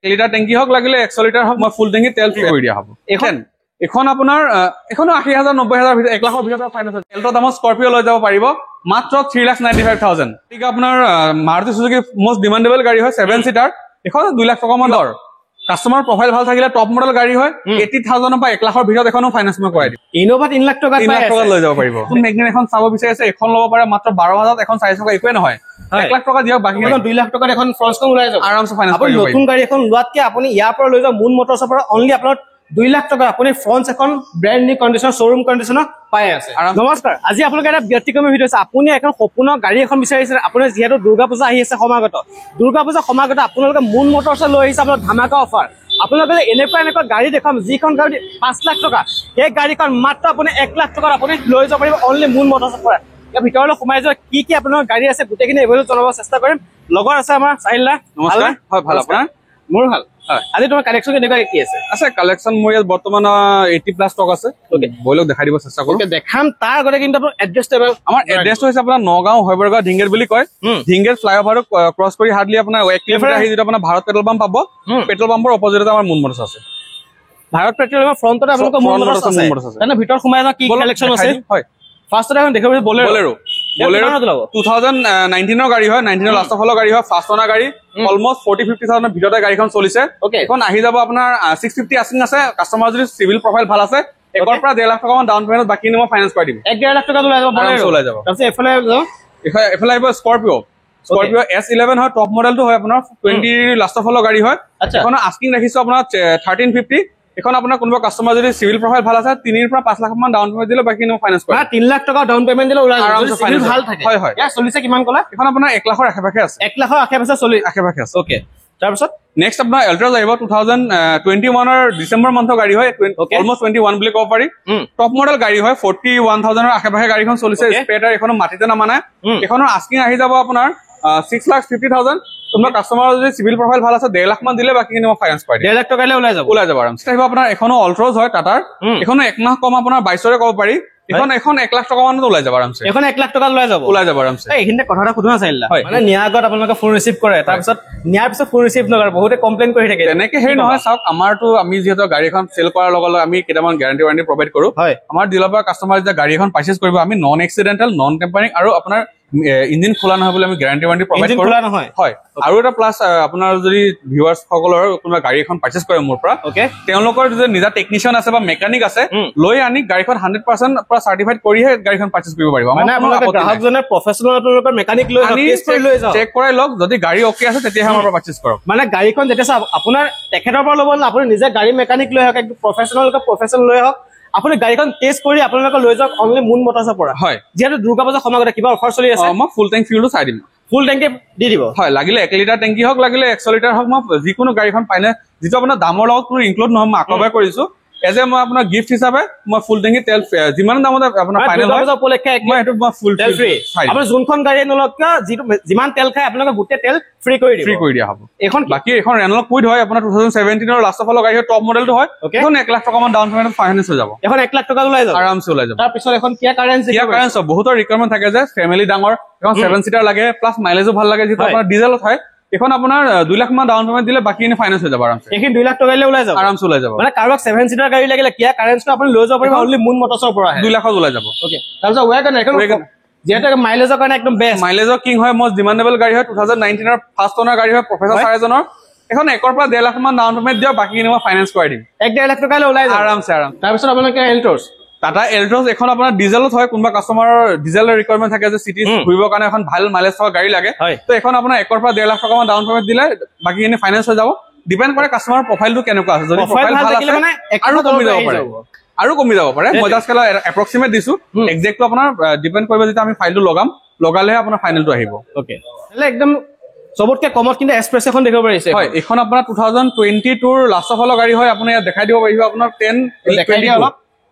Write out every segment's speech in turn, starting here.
Litre টেংকি হওক লাগিলে 100 লিটাৰ হওক মই ফুল টেংকি তেল ফ্ৰী কৰি দিয়া হ'ব এখন আপোনাৰ এখনো 80,000 90,000 ভিতৰত 1 লাখৰ ভিতৰত ফাইনেন্স আছে এল্টো দামত স্কৰপিঅ লৈ যাব পাৰিব মাত্ৰ 3,95,000 ঠিক আপোনাৰ মাৰুতি সুজুকি মোষ্ট ডিমান্ডেবল গাড়ী হয় 7 সিটাৰ এখন 2 লাখ টকা মান দৰ কাস্টমাৰ প্ৰফাইল ভাল থাকিলে টপ মডেল গাড়ী হয় 80,000 পৰা 1 লাখৰ ভিতৰত এখনো ফাইনেন্স মই কৰাই দিম ইনোভা 3 লাখ টকা লৈ যাব পাৰিব মেগনেট এখন চাব বিচাৰিছে এখন ল'ব পাৰে মাত্ৰ 12,000 এখন 4 টকা একোৱে নহয় 1 লাখ টকা দিয়ক বাকি 2 লাখ টকা এখন ফ্ৰন্টখন ওলাই যাব আৰামছে ফাইনেন্স কৰিব পাৰিব নতুন গাড়ী এখন লোৱাতকে আপুনি ইয়াৰ পৰা লৈ যাওক মুন মটৰছৰ পৰা অনলি আপোনাৰ 2 লাখ টকা আপুনি ফ্ৰন্ট এখন ব্ৰ্যান্ড নিউ কন্ডিশন শোৰুম কন্ডিশনত পাই আছে নমস্কাৰ আজি আপোনালোকে এটা ব্যক্তিগত ভিডিও আছে আপুনি এখন সপোন গাড়ী এখন বিচাৰিছে আপুনি যেহেতু দুৰ্গা পূজা আহি আছে সমাগত দুৰ্গা পূজা সমাগত আপোনালোকে মুন মটৰছ লৈ আহিছে আপোনাৰ ধামাকা অফাৰ আপোনালোকে এনেকুৱা গাড়ী দেখাম যিখন গাড়ী 5 লাখ টকা এই গাড়ীখন মাত্ৰ আপুনি 1 লাখ টকাত আপুনি লৈ যাব পাৰিব অনলি মুন মটৰছৰ পৰা ইয়াৰ ভিতৰলৈ সোমাই যোৱা কি আপোনাৰ গাড়ী আছে গোটেইখিনি এভেইলেবল জনাব চেষ্টা কৰিম লগৰ আছে আমাৰ চাইলা নমস্কাৰ হয় ভাল আপোনাৰ মোৰ ভাল আজি তোমাৰ কালেকশন কেনেকুৱা কি আছে কালেকশন মোৰ ইয়াত বৰ্তমান 80 প্লাস ষ্টক আছে ওকে বলক দেখাই দিব চেষ্টা কৰো দেখাম তাৰ আগতে কিন্তু আপোনাৰ এড্ৰেছটো আমাৰ এড্ৰেছটো হৈছে আপোনাৰ নগাঁও হৈবৰগাঁও ঢিংগেৰ বুলি কয় ঢিংগেৰ ফ্লাইওভাৰ ক্ৰছ কৰি হাৰ্ডলি আপোনাৰ 1 কিলোমিটাৰ আহি যেটা আপোনাৰ ভাৰত পেট্ৰল পাম্প পাব পেট্ৰল পাম্পৰ অপজিটত আমাৰ মুন মটৰছ আছে ভাৰত পেট্ৰল পাম্পৰ ফ্ৰন্টতে আপোনালোকৰ মুন মটৰছ আছে তেনে ভিতৰ সোমাই যোৱা কি কালেকশন আছে হয় ফাৰ্ষ্টতে এখন দেখাব বলেৰো 2019 গাড়ী হয় 19 লাষ্ট ফলো গাড়ী হয় ফাৰ্ষ্ট ওনাৰ গাড়ী অলমোস্ট 40-50,000 ভিতৰতে গাড়ীখন চলিছে এখন আহি যাব আপোনাৰ 650 আছিং আছে কাস্টমাৰ যদি সিভিল প্ৰফাইল ভাল আছে একৰ পৰা 1.5 লাখ টকা মান ডাউন পেমেন্ট বাকি মই ফাইনান্স কৰি দিম 1.5 লাখ টকা ওলাই যাব তাৰপিছত এফএলআই স্কৰপিঅ S11 হয় টপ মডেলটো হয় আপোনাৰ 20 লাষ্ট ফলো গাড়ী হয় এখন আস্কিং ৰাখিছো আপোনাৰ 1350 এখন আপোনাৰ কোনোবা কাস্টমাৰ যদি সিভিল প্ৰফাইল ভাল আছে 3 পৰা 5 লাখ মান ডাউন পেমেন্ট দিলে বাকি মই ফাইনান্স কৰিম 3 লাখ টকা ডাউন পেমেন্ট দিলে ওলাই যাব সিভিল ভাল থাকে হয় হয় ইয়া চলিছে কিমান কলা এখন আপোনাৰ 1 লাখৰ আশে-পাশে আছে 1 লাখৰ আশে-পাশে চলি আশে-পাশে আছে ওকে তাৰপিছত নেক্সট আপোনাৰ এল্ট্ৰাছ আহিব 2021 ৰ ডিসেম্বৰ মান্থৰ গাড়ী হয় অলমোস্ট 21 বুলি ক'ব পাৰি টপ মডেল গাড়ী হয় 41,000 ৰ আশে-পাশে গাড়ীখন চলিছে স্পেটাৰ এখনো মাটিতে নামানে এখনৰ আস্কিং আহি যাব আপোনাৰ 6,50,000 তোমাৰ কাস্টমাৰ যদি সিভিল প্ৰফাইল ভাল আছে 1.5 লাখ মান দিলে বাকি মই ফাইনান্স কৰি দিম 1.5 লাখ টকালে ওলাই যাব আৰামছে আহিব আপোনাৰ এখনো অল্ট্ৰজ হয় টাটাৰ এখনো 1 মাহ কম আপোনাৰ 22 ৰে ক'ব পাৰি এখন 1 লাখ টকা মানত ওলাই যাব আৰামছে এখন 1 লাখ টকা ওলাই যাব আৰামছে এইখিনতে কথাটা খুদা চাইলা মানে নিয়া আগত আপোনালোকে ফোন ৰিসিভ কৰে তাৰ পিছত নিয়াৰ পিছত ফোন ৰিসিভ নকৰে বহুতে কমপ্লেইন কৰি থাকে এনেকে হেৰি নহয় চাওক আমাৰটো আমি যেহেতু গাড়ীখন সেল কৰাৰ লগে আমি কেইটামান গ্যাৰান্টি ওয়াৰেন্টি প্ৰভাইড কৰো আমাৰ ডিলাৰ পৰা কাস্টমাৰ যেতিয়া গাড়ীখন পাৰচেজ কৰিব আমি নন এক্সিডেন্টাল নন টেম্পাৰিং আৰু আপোনাৰ ইঞ্জিন খোলা নহয় বুলি আমি গ্যাৰান্টি ওয়াৰেন্টি প্ৰভাইড কৰো খোলা নহয় হয় আৰু এটা প্লাস আপোনাৰ যদি ভিউয়াৰ্স সকলৰ কোনোবা গাড়ী এখন পাৰচেজ কৰে মোৰ পৰা ওকে তেওঁলোকৰ যে নিজা টেকনিশিয়ান আছে বা মেকানিক আছে লৈ আনি গাড়ীখন 100% পৰা সাৰ্টিফাইড কৰিহে গাড়ীখন পাৰচেজ কৰিব পাৰিব মানে আপোনালোকে গ্ৰাহকজনে প্ৰফেচনেল আপোনালোকৰ মেকানিক লৈ টেষ্ট কৰি লৈ যাওক চেক কৰাই লওক যদি গাড়ী ওকে আছে তেতিয়া আমাৰ পৰা পাৰচেজ কৰক মানে গাড়ীখন যেতিয়া আপোনাৰ তেখেতৰ পৰা ল'ব না আপুনি নিজে গাড়ী মেকানিক লৈ হওক একদম প্ৰফেচনেল লৈ হওক আপুনি গাড়ীখন টেষ্ট কৰি আপোনালোকে লৈ যাওক অনলি মুন মটৰছৰ পৰা হয় যেহেতু দুৰ্গা পূজা সমাগত কিবা অফাৰ চলি আছে মই ফুল টেংক ফিউলটো চাই দিম ফুল টেংকি দি দিব হয় লাগিলে 1 লিটাৰ টেংকি হওক লাগিলে 100 লিটাৰ হওক মই যিকোনো গাড়ীখন পাইনে যেটো আপোনাৰ দামৰ লগত কোনো ইনক্লুড নহয় মই আকবাৰ কৰিছো এজে মই আপোনাৰ গিফট হিচাপে মই ফুল টেংকি তেল যিমান দামত আপোনাৰ ফাইনেল হয় উপলক্ষে মই এটো মই ফুল তেল ফ্ৰী আপুনি যোনখন গাড়ী নলক যিমান তেল খায় আপোনালোকে গোটে তেল ফ্ৰী কৰি দিয়া হ'ব এখন বাকি এখন ৰেনল কুইড হয় আপোনাৰ 2017 ৰ লাষ্ট অফ গাড়ী হয় টপ মডেলটো হয় এখন 1 লাখ টকা মান ডাউন পেমেন্ট ফাইনান্স হৈ যাব এখন 1 লাখ টকা ওলাই যাব আৰামছে ওলাই যাব তাৰ পিছত এখন কিয়া কাৰেন্স বহুতৰ ৰিকোয়াৰমেন্ট থাকে যে ফ্যামিলি ডাঙৰ এখন 7 সিটাৰ লাগে প্লাস মাইলেজও ভাল লাগে যেটো আপোনাৰ ডিজেলত হয় এখন আপোনাৰ 2 লাখ মান ডাউন পেমেন্ট দিলে বাকি ইনি ফাইনান্স হৈ যাব আৰামছে এখন 2 লাখ টকালে ওলাই যাব আৰামছে ওলাই যাব মানে কাৰোবাক 7 সিটাৰ গাড়ী লাগিলে কিয়া কাৰেন্সটো আপুনি লৈ যাব পাৰিব অনলি মুন মটৰছৰ পৰা 2 লাখত ওলাই যাব ওকে তাৰপিছত ওয়াগন এখন যেটা মাইলেজৰ কাৰণে একদম বেষ্ট মাইলেজৰ কিং হয় মোস্ট ডিমান্ডেবল গাড়ী হয় 2019 ৰ ফাৰ্ষ্ট ওনাৰ গাড়ী হয় প্ৰফেসৰ সাৰেজনৰ এখন একৰ পৰা 1.5 লাখ মান ডাউন পেমেন্ট দিও বাকি ইনি মই ফাইনান্স কৰি দিম 1.5 লাখ টকালে ওলাই যাব আৰামছে তাৰপিছত আপোনালোকে এল্ট্ৰছ টাটা এল্ট্ৰছ এখন আপোনাৰ ডিজেলত হয় কোনবা কাস্টমাৰৰ ডিজেলৰ ৰিকোয়াৰমেন্ট থাকে যে সিটি ঘুৰিবৰ কাৰণে এখন ভাল মাইলেজ থকা গাড়ী লাগে তো এখন আপোনাৰ একৰ পৰা 1.5 লাখ টকা মান ডাউন পেমেন্ট দিলে বাকি ইনি ফাইনান্স হৈ যাব ডিপেন্ড কৰে কাস্টমাৰৰ প্ৰফাইলটো কেনেকুৱা আছে যদি প্ৰফাইল ভাল আছে মানে আৰু কমি যাব পাৰে মই জাস্ট কেলা এপ্ৰক্সিমেট দিছো এক্সাক্টটো আপোনাৰ ডিপেন্ড কৰিব যেতিয়া আমি ফাইলটো লগালেহে আপোনাৰ ফাইনেলটো আহিব ওকে হলে একদম সবতকে কমত কিন্তু এক্সপ্ৰেছ এখন দেখাব পাৰিছে হয় এখন আপোনাৰ 2022 ৰ লাষ্ট অফ গাড়ী হয় আপুনি দেখাই দিব পাৰিব আপোনাৰ 10 দেখাই দিয়া অলপ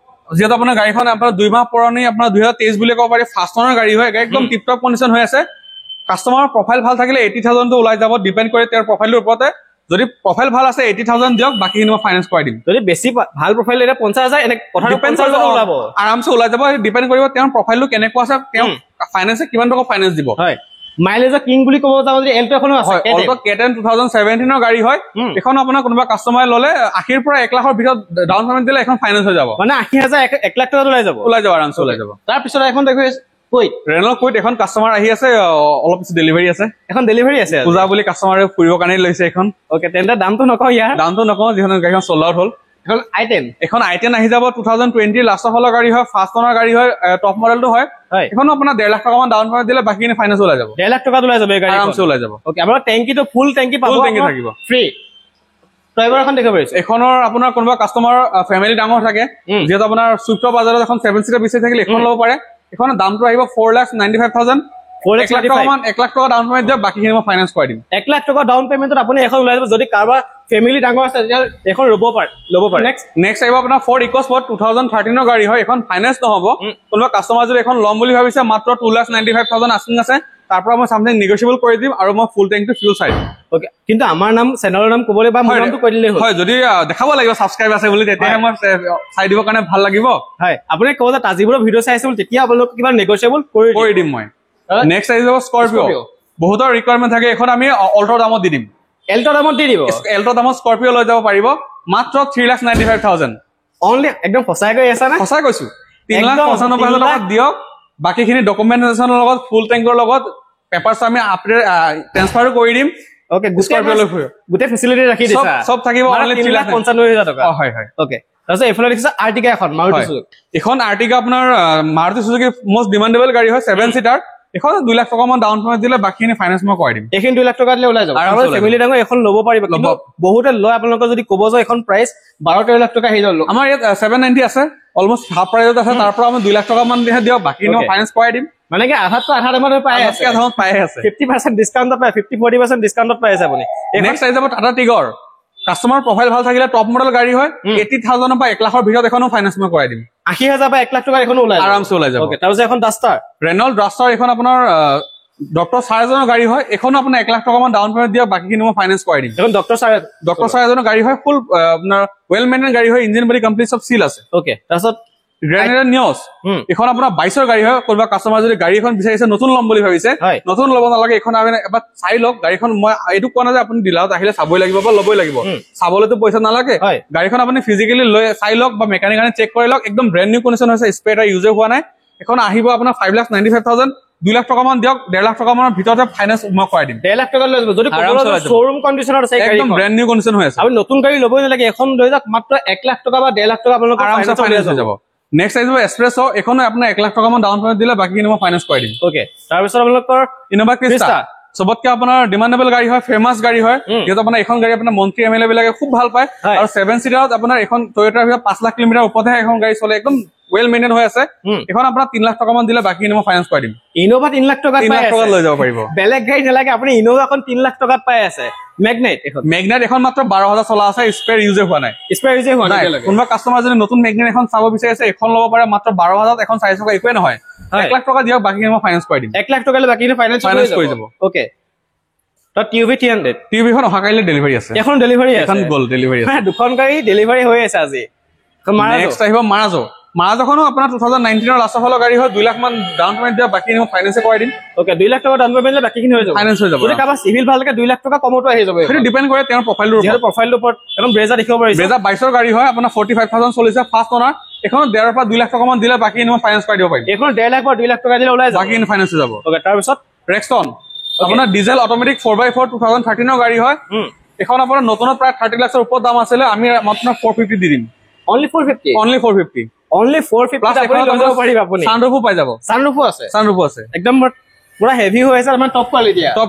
যেটা আপোনাৰ গাড়ীখন আপোনাৰ 2 মাহ পুৰণি আপোনাৰ 2023 বুলি ক'ব পাৰি ফাৰ্ষ্ট ওনাৰ গাড়ী হয় একদম টিপ টপ কন্ডিশন হৈ আছে কাস্টমাৰৰ প্ৰফাইল ভাল থাকিলে 80,000 টো ওলাই যাব ডিপেন্ড কৰে তেওঁৰ প্ৰফাইলৰ ওপৰতে যদি প্ৰফাইল ভাল আছে 80,000 দিয়ক বাকি মই ফাইনান্স কৰি দিম যদি বেছি ভাল প্ৰফাইল এনে 50,000 এনে কথা 50,000 ওলাব আৰামছে ওলাই যাব ডিপেন্ড কৰিব তেওঁৰ প্ৰফাইলটো কেনেকুৱা আছে তেওঁ ফাইনান্সে কিমান টকা ফাইনান্স দিব হয় মাইলেজৰ কিং বুলি ক'ব যাওঁ যদি এল্টো এখনো আছে অল্টো K10 2017 ৰ গাড়ী হয় এখন আপোনাৰ কোনোবা কাষ্টমাৰে ললে 80 পৰা 1 লাখৰ ভিতৰত ডাউন পেমেন্ট দিলে এখন ফাইনেন্স হৈ যাব মানে 80,000 1 লাখ টকা ওলাই যাব আৰামছে ওলাই যাব তাৰ পিছত এখন দেখো কুইট ৰেনল্ট কুইট এখন কাষ্টমাৰ আহি আছে অলপ পিছত ডেলিভাৰী আছে এখন ডেলিভাৰী আছে পূজা বুলি কাষ্টমাৰে ফুৰিব কাৰণে লৈছে এখন ওকে তেন্তে দামটো নকওঁ ইয়াৰ দামটো নকওঁ যিখন গাড়ীখন সোল্ড আউট হ'ল এখন i10 আহি যাব 2020 লাষ্টৰ ফলৰ গাড়ী হয় ফাৰ্ষ্ট অনাৰ গাড়ী হয় টপ মডেলটো হয় এখনো আপোনাৰ 1.5 লাখ টকা মান ডাউন পেমেন্ট দিলে বাকিখিনি ফাইনেন্স ওলাই যাব 1.5 লাখ টকা ওলাই যাব এই গাড়ী আৰামছে ওলাই যাব ওকে আপোনাৰ টেংকিটো ফুল টেংকি পাব ফুল টেংকি থাকিব ফ্ৰী ড্ৰাইভাৰ এখন দেখাব পাৰিছে এখনৰ আপোনাৰ কোনোবা কাষ্টমাৰ ফেমিলি ডাঙৰ থাকে যেটা আপোনাৰ সুইফ্ট বাজাৰত এখন 7 সিটাৰ বিচাৰি থাকিলে এখন ল'ব পাৰে এখনৰ দামটো আহিব 4,95,000 1 লাখ টকা ডাউন পেমেন্ট দিয়ক বাকিখিনি মই ফাইনেন্স কৰি দিম 1 লাখ টকা ডাউন পেমেন্টত আপুনি এখন ওলাই যাব যদি কাৰোবাৰ ফেমিলি ডাঙৰ আছে তেতিয়া এখন ল'ব পাৰে নেক্সট আহিব আপোনাৰ ফৰ্ড ইকোস্পৰ্ট 2013 ৰ গাড়ী হয় এখন ফাইনেন্স নহব কোনোবা কাষ্টমাৰ যদি এখন ল'ম বুলি ভাবিছে মাত্ৰ 2,95,000 আস্কিং আছে তাৰ পৰা মই সামথিং নেগোশিয়েবল কৰি দিম আৰু মই ফুল টেংকটো ফিউল চাই দিম ওকে কিন্তু আমাৰ নাম চেনেলৰ নাম ক'বলৈ বা মোৰ নামটো কৈ দিলে হয় যদি দেখাব লাগিব সাবস্ক্ৰাইব আছে বুলি তেতিয়াহে মই চাই দিব কাৰণে ভাল লাগিব হয় আপুনি ক'ব যে তাজিবৰ ভিডিঅ' চাই আছে বুলি তেতিয়া আপোনালোক কিবা নেগোশিয়েবল কৰি দিম মই নেক্সট আহি যাব স্কৰপিঅ বহুতৰ ৰিকোয়াৰমেন্ট থাকে এখন আমি অল্টো দামত দি দিম এল্টো দামত দি দিব এল্টো দামত স্কৰপিঅ লৈ যাব পাৰিব মাত্ৰ 3,95,000 অনলি একদম সঁচাই কৈ আছে না সঁচাই কৈছো 3,95,000 টকা দিয়ক বাকিখিনি ডকুমেন্টেশনৰ লগত ফুল টেংকৰ লগত পেপাৰছ আমি আপডেট ট্ৰান্সফাৰ কৰি দিম ওকে গোটে ফেসিলিটি ৰাখি দিছা সব থাকিব অনলি 3,95,000 টকা হয় হয় ওকে তাৰপিছত এফালে দেখিছা আৰ্টিকা এখন মাৰুতি সুজুকি এখন আৰ্টিকা আপোনাৰ মাৰুতি সুজুকি মোষ্ট ডিমান্ডেবল গাড়ী হয় 7 সিটাৰ এখন 2 লাখ টকা মান ডাউন পেমেন্ট দিলে বাকিখিনি ফাইনেন্স মই কৰি দিম এখন 2 লাখ টকা দিলে ওলাই যাব আৰু ফেমিলি ডাঙৰ এখন ল'ব পাৰিব কিন্তু বহুতে লয় আপোনালোকৰ যদি ক'ব যে এখন প্ৰাইস 12-13 লাখ টকা হৈ যাব আমাৰ ইয়াত 790 আছে অলমোষ্ট হাফ প্ৰাইসত আছে তাৰ পৰা আমি 2 লাখ টকা মান দিয়ক বাকিখিনি মই ফাইনেন্স কৰি দিম মানে কি আধাতকৈ আধা দামত পাই আছে আধাত পাই আছে 50% ডিসকাউন্টত পায় 50-40% ডিসকাউন্টত পাই আছে আপুনি নেক্সট আহি যাব টাটা টিগৰ কাস্টমাৰ প্ৰফাইল ভাল থাকিলে টপ মডেল গাড়ী হয় 80,000 পৰা 1 লাখৰ ভিতৰত এখনো ফাইনেন্স মই কৰাই দিম 80,000 পৰা 1 লাখ টকা এখন ওলাই আৰামছে ওলাই যাব ওকে তাৰপিছত এখন ডাস্টাৰ ৰেনল্ট ডাস্টাৰ এখন আপোনাৰ ডক্টৰ চাৰ্জনৰ গাড়ী হয় এখনো আপোনাৰ 1 লাখ টকা মান ডাউন পেমেন্ট দিয়ক বাকিখিনি মই ফাইনেন্স কৰাই দিম এখন ডক্টৰ চাৰ্জনৰ গাড়ী হয় ফুল আপোনাৰ ওয়েল মেইনটেইন গাড়ী হয় ইঞ্জিন বডি কমপ্লিট সব সিল আছে ওকে তাৰপিছত গ্ৰেনেডাৰ নিউজ এখন আপোনাৰ 22 ৰ গাড়ী হয় কোনোবা কাস্টমাৰ যদি গাড়ী এখন বিচাৰিছে নতুন ল'ম বুলি ভাবিছে নতুন ল'ব নালাগে এখন আপুনি এবাৰ চাই লওক গাড়ীখন মই এইটো কোৱা নাই যে আপুনি ডিলাৰত আহিলে চাবই লাগিব বা ল'বই লাগিব চাবলৈতো পইচা নালাগে গাড়ীখন আপুনি ফিজিক্যালি লৈ চাই লওক বা মেকানিকেলি চেক কৰি লওক একদম ব্ৰেণ্ড নিউ কণ্ডিশ্যন হৈছে স্পেয়াৰ ইউজ হোৱা নাই এখন আহিব আপোনাৰ 5,95,000 2 লাখ টকা মান দিয়ক 1.5 লাখ টকা মানৰ ভিতৰতে ফাইনেন্স মই কৰাই দিম 1.5 লাখ টকা লৈ যাব যদি শ্বৰুম কণ্ডিশ্যনৰ আছে একদম ব্ৰেণ্ড নিউ কণ্ডিশ্যন হৈ আছে আপুনি নতুন গাড়ী ল'বই নালাগে এখন লৈ যাওক মাত্ৰ 1 লাখ টকা বা 1.5 লাখ টকা আপোনালোকৰ ফাইনেন্স হৈ যাব নেক্সট আহিব এক্সপ্ৰেছো এখনো আপোনাৰ 1 লাখ টকা মান ডাউন পেমেন্ট দিলে বাকিখিনি মই ফাইনেন্স কৰি দিম ওকে তাৰপিছত আপোনালোকৰ ইনোভা ক্ৰিষ্টা সবতকে আপোনাৰ ডিমান্ডেবল গাড়ী হয় ফেমাস গাড়ী হয় যেটা আপোনাৰ এখন গাড়ী আপোনাৰ মন্ত্ৰী এমএলএ বিলাকে খুব ভাল পায় আৰু 7 সিটাৰত আপোনাৰ এখন টয়োটাৰ ভিতৰত 5 লাখ কিলোমিটাৰ ওপৰতে এখন গাড়ী চলে একদম ওয়েল মেইনটেইন হৈ আছে এখন আপোনাৰ 3 লাখ টকা মান দিলে বাকিখিনি মই ফাইনেন্স কৰি দিম ইনোভা 3 লাখ টকাত পাই আছে লৈ যাব পাৰিব বেলেগ গাড়ী নালাগে আপুনি ইনোভা এখন 3 লাখ টকাত পাই আছে মেগনেট এখন মাত্ৰ 12,000 চলা আছে স্পেয়াৰ ইউজ হোৱা নাই কোনোবা কাস্টমাৰ যদি নতুন মেগনেট এখন চাব বিচাৰিছে এখন ল'ব পাৰে মাত্ৰ 12,000 এখন চাইজ থকা একোৱে নহয় 1 লাখ টকা দিয়ক বাকিখিনি মই ফাইনেন্স কৰি দিম 1 লাখ টকা লৈ বাকিখিনি ফাইনেন্স কৰি যাব ওকে তো টিউভি 300 টিউভিখন অহা কাইলৈ ডেলিভাৰী আছে এখন ডেলিভাৰী আছে এখন গল ডেলিভাৰী আছে দুখন গাড়ী ডেলিভাৰী হৈ আছে আজি নেক্সট আহিব মাৰাজখনো আপোনাৰ 2019 ৰ লাষ্টৰ ফলৰ গাড়ী হয় 2 লাখ মান ডাউন পেমেন্ট দিয়া বাকিখিনি মই ফাইনেন্স কৰি দিম ওকে 2 লাখ টকা ডাউন পেমেন্ট দিলে বাকিখিনি হৈ যাব ফাইনেন্স হৈ যাব যদি কাবা সিভিল ভালকে 2 লাখ টকা কমতো আহি যাব সেইটো ডিপেন্ড কৰে তেওঁৰ প্ৰফাইলৰ ওপৰত এখন ব্ৰেজা দেখিব পাৰিছে ব্ৰেজা 22 ৰ গাড়ী হয় আপোনাৰ 45,000 চলিছে ফাৰ্ষ্ট অনাৰ এখন 1.5 পৰা 2 লাখ টকা মান দিলে বাকিখিনি মই ফাইনেন্স কৰি দিব পাৰিম এখন 1.5 লাখ পৰা 2 লাখ টকা দিলে ওলাই যাব বাকিখিনি ফাইনেন্স হৈ যাব ওকে তাৰপিছত ৰেক্সটন আপোনাৰ ডিজেল অটোমেটিক 4x4 2013 ৰ গাড়ী হয় এখন আপোনাৰ নতুনত প্ৰায় 30 লাখৰ ওপৰত দাম আছিল আমি মাত্ৰ 450 দি দিম অনলি 450 আপুনি লৈ যাব পাৰিব আপুনি সানৰুফো পাই যাব সানৰুফো আছে একদম পুৰা হেভি হৈ আছে আমাৰ টপ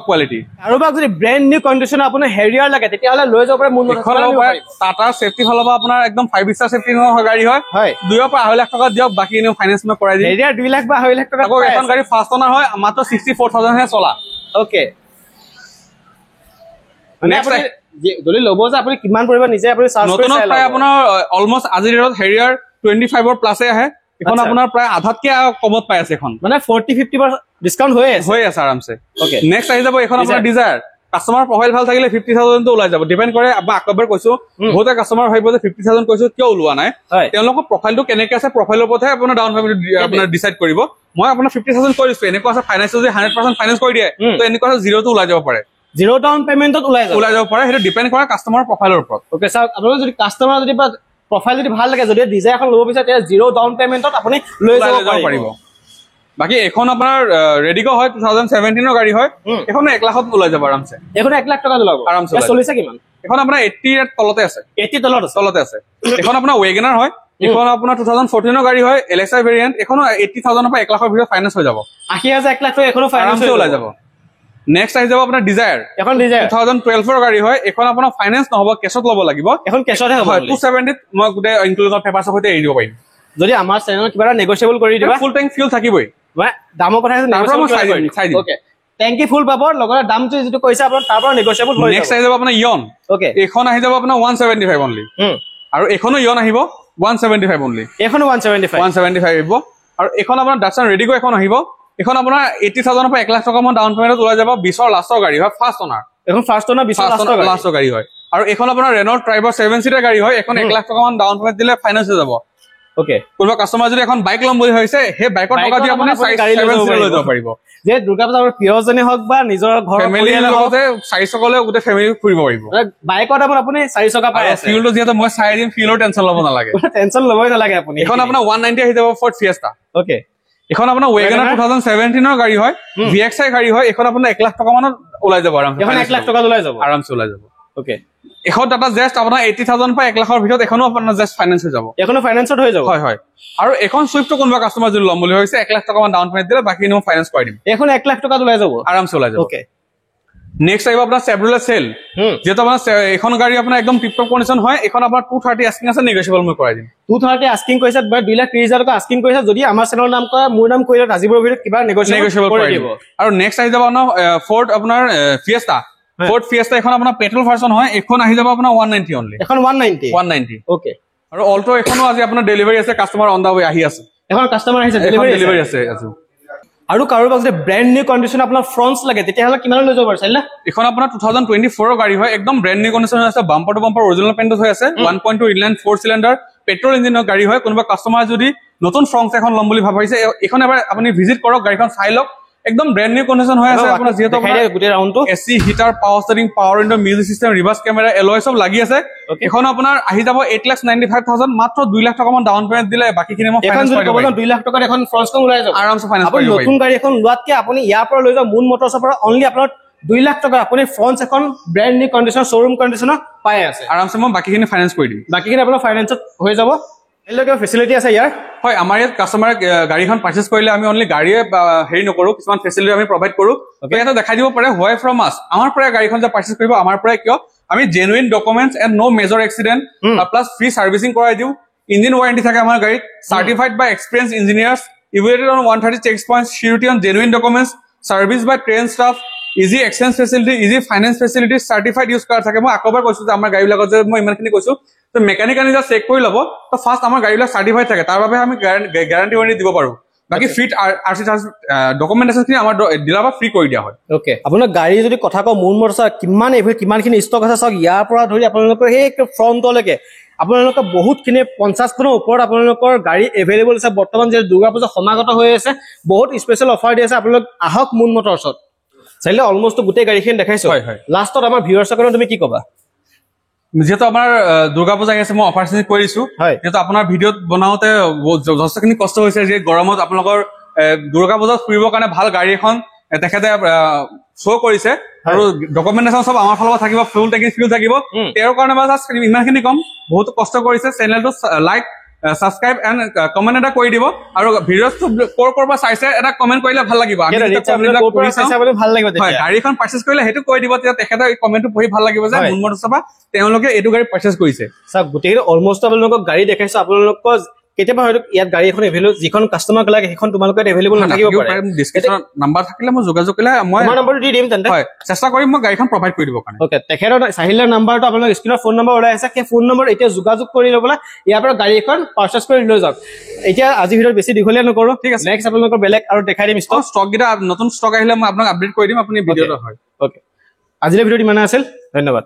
কোৱালিটি আৰু বা যদি ব্ৰেণ্ড নিউ কণ্ডিশ্যন আপোনাৰ হেৰিয়াৰ লাগে তেতিয়া হলে লৈ যাব পাৰে মোৰ টাটা সেফটি ফালৰ পৰা আপোনাৰ একদম 5 ষ্টাৰ সেফটি গাড়ী হয় 2 পৰা 2.5 লাখ টকা দিয়ক বাকি এনে ফাইনেন্স মই কৰাই দিম হেৰিয়াৰ 2 লাখ বা 2.5 লাখ টকা এখন গাড়ী ফাৰ্ষ্ট অনাৰ হয় মাত্ৰ 64,000 হে চলা ওকে নেক্সট যদি ল'ব যে আপুনি কিমান পৰিব নিজে আপুনি চাৰ্চ কৰি চাই লওক আপোনাৰ অলমোষ্ট আজি ৰেটত হেৰিয়াৰ 25 ৰ প্লাসে আহে এখন আপোনাৰ প্ৰায় আধাতকে কমত পাই আছে এখন মানে 40-50% ডিসকাউন্ট হৈ আছে আৰামছে ওকে নেক্সট আহি যাব এখন আপোনাৰ ডিজায়াৰ কাস্টমাৰ প্ৰফাইল ভাল থাকিলে 50,000 টো ওলাই যাব ডিপেন্ড কৰে মই আকবাৰ কৈছো বহুতে কাস্টমাৰ ভাবিব যে 50,000 কৈছো কিয় ওলোৱা নাই তেওঁলোকৰ প্ৰফাইলটো কেনেকৈ আছে প্ৰফাইলৰ ওপৰতহে আপোনাৰ ডাউন পেমেন্ট আপোনাৰ ডিসাইড কৰিব মই আপোনাৰ 50,000 কৰিছো এনেকুৱা আছে ফাইনান্স যদি 100% ফাইনান্স কৰি দিয়ে তো এনেকুৱা জিৰ' টো ওলাই যাব পাৰে জিৰ' ডাউন পেমেন্টত ওলাই যাব পাৰে সেইটো ডিপেন্ড কৰে কাস্টমাৰৰ প্ৰফাইলৰ ওপৰত ওকে স্যাৰ আপোনালোকৰ যদি কাস্টমাৰ যদি প্ৰফাইল যদি ভাল লাগে যদি ডিজাইন এখন ল'ব বিচাৰে তেতিয়া জিৰ' ডাউন পেমেন্টত আপুনি লৈ যাব পাৰিব বাকি এখন আপোনাৰ ৰেডিগো হয় 2017 ৰ গাড়ী হয় এখন 1 লাখত ওলাই যাব আৰামছে এখন 1 লাখ টকা ওলাব আৰামছে চলিছে কিমান এখন আপোনাৰ 80 এৰ তলতে আছে 80 তলতে আছে এখন আপোনাৰ ওয়েগনাৰ হয় এখন আপোনাৰ 2014 ৰ গাড়ী হয় এলএক্সআই ভেৰিয়েন্ট এখন 80,000 ৰ পৰা 1 লাখৰ ভিতৰত ফাইনান্স হৈ যাব 80,000 1 লাখ টকা এখনো ফাইনান্স ওলাই যাব নেক্সট আহি যাব আপোনাৰ ডিজায়াৰ এখন ডিজায়াৰ 2012 ৰ গাড়ী হয় এখন আপোনাৰ ফাইনান্স নহব কেছত ল'ব লাগিব এখন কেছতহে হ'ব 270 মই গুটে ইনক্লুডিং পেপাৰছৰ সৈতে এৰি দিব পাৰিম যদি আমাৰ চেনেলত কিবা নেগোশিয়েবল কৰি দিবা ফুল ট্যাঙ্ক ফিউল থাকিবই দামৰ কথা নেগোশিয়েবল ওকে ট্যাঙ্কি ফুল পাব লগতে দামটো যেটো কৈছে আপোনাৰ তাৰ পৰা নেগোশিয়েবল হৈ যাব নেক্সট আহি যাব আপোনাৰ ইয়ন ওকে এখন আহি যাব আপোনাৰ 175 অনলি আৰু এখনো ইয়ন আহিব 175 অনলি এখনো 175 আহিব আৰু এখন আপোনাৰ ডাকছন ৰেডিগো এখন আহিব এখন আপোনাৰ 80,000 ৰ পৰা 1 লাখ টকা মান ডাউন পেমেন্টত ওলাই যাব 20 ৰ লাষ্টৰ গাড়ী হয় ফাৰ্স্ট ওনাৰ এখন ফাৰ্স্ট ওনাৰ 20 ৰ লাষ্টৰ গাড়ী হয় আৰু এখন আপোনাৰ ৰেনল্ট ট্ৰাইবাৰ 7 সিটাৰ গাড়ী হয় এখন 1 লাখ টকা মান ডাউন পেমেন্ট দিলে ফাইনান্স হৈ যাব ওকে কোনোবা কাস্টমাৰ যদি এখন বাইক ল'ম বুলি হৈছে হে বাইকৰ টকা দি আপুনি গাড়ী লৈ যাব পাৰিব যে দুৰ্গা পূজাৰ প্ৰিয়জনে হওক বা নিজৰ ঘৰৰ ফেমিলিৰ লগতে 4 চকলে গোটে ফেমিলি ফুৰিব পাৰিব বাইকত আপুনি 4 চকা পাই আছে ফিউলটো যেটা মই চাই দিম ফিউলৰ টেনচন ল'ব নালাগে টেনচন ল'বই নালাগে আপুনি এখন আপোনাৰ 190 আহি যাব ফৰ্ড ফিয়েস্টা ওকে এখন আপোনাৰ ওয়েগনাৰ 2017 ৰ গাড়ী হয় ভিএক্সআই গাড়ী হয় এখন আপোনাৰ 1 লাখ টকা মানত ওলাই যাব আৰামছে এখন 1 লাখ টকা ওলাই যাব আৰামছে ওলাই যাব ওকে এখন টাটা জেষ্ট আপোনাৰ 80,000 পৰা 1 লাখৰ ভিতৰত এখনো আপোনাৰ জেষ্ট ফাইনান্স হৈ যাব এখনো ফাইনান্সত হৈ যাব হয় আৰু এখন সুইফ্ট কোনোবা কাস্টমাৰ যদি ল'ম বুলি হৈছে 1 লাখ টকা মান ডাউন পেমেন্ট দিলে বাকি নো ফাইনান্স কৰি দিম এখন 1 লাখ টকা ওলাই যাব আৰামছে ওলাই যাব ওকে নেক্সট আহিব আপোনাৰ চেভ্ৰলেট সেল যেটো আপোনাৰ এখন গাড়ী আপোনাৰ একদম টিপটপ কন্ডিশন হয় এখন আপোনাৰ 230 আস্কিং আছে নেগোশিয়েবল মই কৰাই দিম 230 আস্কিং কৈছে 2,30,000 টকা আস্কিং কৈছে যদি আমাৰ চেনেলৰ নাম কয় মোৰ নাম কৈলে ৰাজীবৰ ভিতৰত কিবা নেগোশিয়েবল কৰি দিব আৰু নেক্সট আহি যাব আপোনাৰ ফৰ্ড আপোনাৰ ফিয়েস্টা ফৰ্ড ফিয়েস্টা এখন আপোনাৰ পেট্ৰল ভাৰ্সন হয় এখন আহি যাব আপোনাৰ 190 অনলি এখন 190 ওকে আৰু অল্টো এখনো আজি আপোনাৰ ডেলিভাৰী আছে কাস্টমাৰ অন দা ওয়ে আহি আছে এখন কাস্টমাৰ আহিছে ডেলিভাৰী আছে আৰু কাৰোবাক যদি ব্ৰ্যান্ড নিউ কন্ডিশন আপোনাৰ ফ্ৰন্টস লাগে তেতিয়াহলে কিমান লৈ যাব পাৰিছিল না এখন আপোনাৰ 2024 ৰ গাড়ী হয় একদম ব্ৰ্যান্ড নিউ কন্ডিশন আছে bumper to bumper original paint হৈ আছে 1.2 ইনলাইন 4 সিলিন্ডাৰ পেট্ৰল ইঞ্জিনৰ গাড়ী হয় কোনোবা কাস্টমাৰ যদি নতুন ফ্ৰন্টস এখন ল'ম বুলি ভাবিছে এখন এবাৰ আপুনি ভিজিট কৰক গাড়ীখন চাই লওক একদম ব্ৰ্যান্ড নিউ কন্ডিশন হৈ আছে আপোনাৰ যেহেতু গুটে ৰাউন্ডটো AC heater power steering power window music system reverse camera alloy সব লাগি আছে এখন আপোনাৰ আহি যাব 8,95,000 মাত্ৰ 2 লাখ টকা মান ডাউন পেমেন্ট দিলে বাকিখিনি মই ফাইনান্স কৰি দিম 2 লাখ টকাৰ এখন ফ্ৰন্টখন ওলাই যাব আৰামছে ফাইনান্স কৰি দিব নতুন গাড়ী এখন লোৱাতকে আপুনি ইয়াৰ পৰা লৈ যাও মুন মটৰছৰ পৰা অনলি আপোনাৰ 2 লাখ টকা আপুনি ফ্ৰন্টস এখন ব্ৰ্যান্ড নিউ কন্ডিশন শোৰুম কন্ডিশনত পাই আছে আৰামছে মই বাকিখিনি ফাইনান্স কৰি দিম বাকিখিনি আপোনাৰ ফাইনান্সত হৈ যাব এলৈকে ফেসিলিটি আছে ইয়াৰ হয় আমাৰ ইয়াত কাস্টমাৰ গাড়ীখন পাৰচেজ কৰিলে আমি অনলি গাড়ীয়ে হেৰি নকৰো কিছুমান ফেসিলিটি আমি প্ৰভাইড কৰো এটা দেখাই দিব পাৰে হোৱাই ফ্ৰম আস আমাৰ পৰা গাড়ীখন যে পাৰচেজ কৰিব আমাৰ পৰা কিয় আমি genuine documents and no major accident plus free servicing কৰাই দিও ইঞ্জিন ওয়াৰেন্টি থাকে আমাৰ গাড়ীত certified by experience engineers evaluated on 130 check points security on genuine documents service by train staff easy exchange facility easy finance facility certified use কৰা থাকে মই আকবাৰ কৈছো যে আমাৰ গাড়ীবিলাকত যে মই ইমানখিনি কৈছো তো মেকানিকালি যা চেক কৰি ল'ব তো ফাৰ্স্ট আমাৰ গাড়ীবিলাক সাৰ্টিফাইড থাকে তাৰ বাবে আমি গ্যাৰান্টি ওয়াৰেন্টি দিব পাৰো বাকি ফিট আৰসি ডকুমেন্টেশন খিনি আমাৰ ডিলাৰ পৰা ফ্ৰী কৰি দিয়া হয় ওকে আপোনাৰ গাড়ী যদি কথা কও মুন মটৰছৰ কিমানখিনি ষ্টক আছে সব ইয়াৰ পৰা ধৰি আপোনালোকৰ এই ফ্ৰন্টলৈকে আপোনালোকৰ বহুতখিনি 50 খনৰ ওপৰত আপোনালোকৰ গাড়ী এভেইলেবল আছে বৰ্তমান যে দুৰ্গা পূজা সমাগত হৈ আছে বহুত স্পেশাল অফাৰ দি আছে আপোনালোক আহক মুন মটৰছত চাইলে অলমোস্ট গোটেই গাড়ীখিনি দেখাইছো লাষ্টত আমাৰ ভিউয়াৰ্ছৰ কাৰণে তুমি কি কবা যেহেতু আমাৰ দুৰ্গা পূজা আছে মই অফাৰ চেঞ্জ কৰিছো যেহেতু আপোনাৰ ভিডিঅ'ত বনাওতে যথেষ্টখিনি কষ্ট হৈছে যে গৰমত আপোনালোকৰ দুৰ্গা পূজাত ফুৰিবৰ কাৰণে ভাল গাড়ী এখন তেখেতে শ্ব' কৰিছে আৰু ডকুমেন্টেশন সব আমাৰ ফালৰ পৰা থাকিব ফুল টেংকি ফিউল থাকিব তেওঁৰ কাৰণে বাস ইমানখিনি কম বহুত কষ্ট কৰিছে চেনেলটো লাইক সাবস্ক্ৰাইব এণ্ড কমেন্ট এটা কৰি দিব আৰু ভিডিঅ'টো কৰবা চাইছে এটা কমেন্ট কৰিলে ভাল লাগিব আমি ভাল লাগিব গাড়ীখন পাৰচেজ কৰিলে সেইটো কৈ দিব তেতিয়া তেখেতে কমেন্টটো পঢ়ি ভাল লাগিব যে মুন মটৰছৰ তেওঁলোকে এইটো গাড়ী পাৰচেজ কৰিছে সব গোটেই অলমোস্ট আপোনালোকক গাড়ী দেখাইছো আপোনালোকৰ কেতিয়াবা হয়তো ইয়াত গাড়ী এখন এভেইলেবল যিখন কাস্টমাৰ লাগে সেইখন তোমালোকৰ এভেইলেবল নাথাকিব পাৰে ডিসক্ৰিপচন নাম্বাৰ থাকিলে মই যোগাযোগ কৰিলে মই নম্বৰটো দি দিম তেন্তে হয় চেষ্টা কৰিম মই গাড়ীখন প্ৰভাইড কৰি দিব কাৰণে ওকে তেখেতৰ সাহিলৰ নাম্বাৰটো আপোনালোকৰ স্ক্ৰিনৰ ফোন নম্বৰ ওলাই আছে সেই ফোন নম্বৰ এতিয়া যোগাযোগ কৰি ল'বলৈ ইয়াৰ পৰা গাড়ী এখন পাৰচেজ কৰি লৈ যাওক এতিয়া আজি ভিডিঅ বেছি দীঘলীয়া নকৰো ঠিক আছে নেক্সট আপোনালোকৰ বেলেগ আৰু দেখাই দিম ষ্টক গিটা নতুন ষ্টক আহিলে মই আপোনাক আপডেট কৰি দিম আপুনি ভিডিঅ'টো হয় ওকে আজিলৈ ভিডিঅ'ত ইমানে আছিল, ধন্যবাদ।